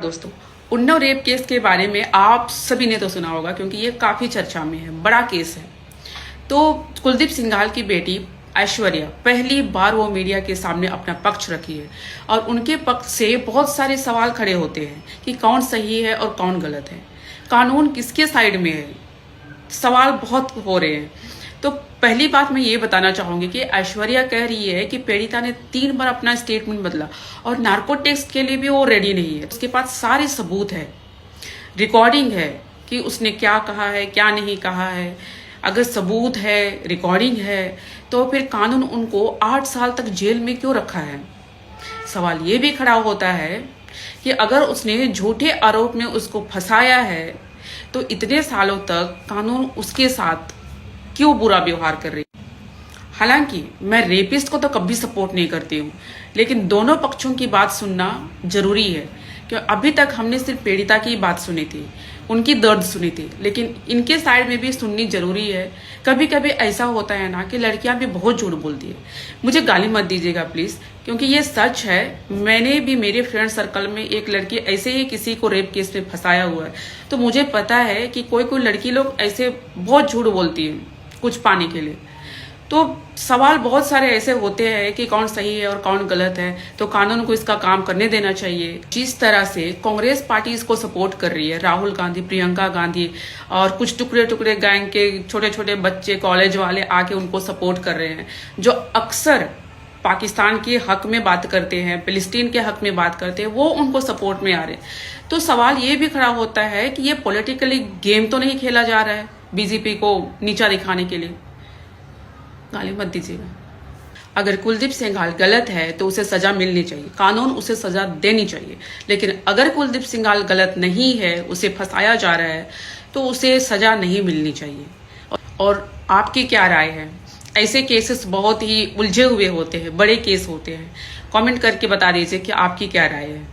दोस्तों, Unnao rape case के बारे में आप सभी ने तो सुना होगा क्योंकि ये काफी चर्चा में है, बड़ा केस है। तो कुलदीप सिंघाल की बेटी ऐश्वर्या पहली बार वो मीडिया के सामने अपना पक्ष रखी है और उनके पक्ष से बहुत सारे सवाल खड़े होते हैं कि कौन सही है और कौन गलत है, कानून किसके साइड में है। सवाल बहुत हो रहे हैं। तो पहली बात मैं ये बताना चाहूंगी कि ऐश्वर्या कह रही है कि पीड़िता ने 3 बार अपना स्टेटमेंट बदला और नार्को टेस्ट के लिए भी वो रेडी नहीं है। उसके पास सारे सबूत है, रिकॉर्डिंग है कि उसने क्या कहा है क्या नहीं कहा है। अगर सबूत है, रिकॉर्डिंग है, तो फिर कानून उनको 8 साल तक जेल में क्यों रखा है। सवाल ये भी खड़ा होता है कि अगर उसने झूठे आरोप में उसको फंसाया है तो इतने सालों तक कानून उसके साथ क्यों बुरा व्यवहार कर रही है। हालांकि मैं रेपिस्ट को तो कभी सपोर्ट नहीं करती हूँ, लेकिन दोनों पक्षों की बात सुनना जरूरी है क्योंकि अभी तक हमने सिर्फ पीड़िता की बात सुनी थी, उनकी दर्द सुनी थी, लेकिन इनके साइड में भी सुननी जरूरी है। कभी कभी ऐसा होता है ना कि लड़कियां भी बहुत झूठ बोलती है। मुझे गाली मत दीजिएगा प्लीज, क्योंकि ये सच है। मैंने भी मेरे फ्रेंड सर्कल में एक लड़की ऐसे ही किसी को रेप केस में फंसाया हुआ है, तो मुझे पता है कि कोई कोई लड़की लोग ऐसे बहुत झूठ बोलती है कुछ पाने के लिए। तो सवाल बहुत सारे ऐसे होते हैं कि कौन सही है और कौन गलत है, तो कानून को इसका काम करने देना चाहिए। जिस तरह से कांग्रेस पार्टी इसको सपोर्ट कर रही है, राहुल गांधी, प्रियंका गांधी और कुछ टुकड़े टुकड़े गैंग के छोटे छोटे बच्चे, कॉलेज वाले आके उनको सपोर्ट कर रहे हैं, जो अक्सर पाकिस्तान के हक में बात करते हैं, फिलिस्तीन के हक में बात करते हैं, वो उनको सपोर्ट में आ रहे हैं। तो सवाल ये भी खड़ा होता है कि ये पॉलिटिकली गेम तो नहीं खेला जा रहा है बीजेपी को नीचा दिखाने के लिए। गाली मत दीजिएगा। अगर कुलदीप सिंघाल गलत है तो उसे सजा मिलनी चाहिए, कानून उसे सजा देनी चाहिए। लेकिन अगर कुलदीप सिंघाल गलत नहीं है, उसे फंसाया जा रहा है, तो उसे सजा नहीं मिलनी चाहिए। और आपकी क्या राय है? ऐसे केसेस बहुत ही उलझे हुए होते हैं, बड़े केस होते हैं। कमेंट करके बता दीजिए कि आपकी क्या राय है।